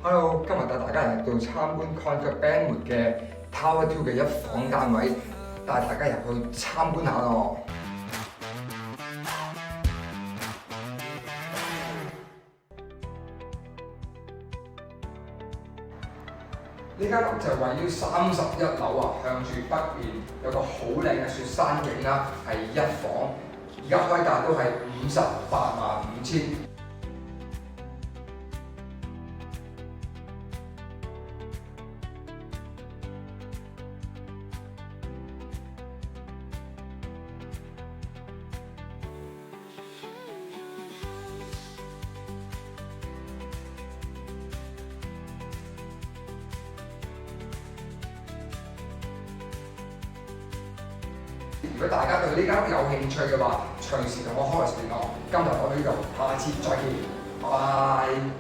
Hello，今日帶大家嚟到參觀 Concord Benwood 嘅 Tower 2嘅一房單位，帶大家入去參觀下咯。呢間屋就位於31樓啊，向住北面有個好靚嘅雪山景啦，係一房，而家開價都係585000。如果大家對呢間屋有興趣嘅話，隨時同我開聯絡。今日我到呢度，下次再見，拜拜。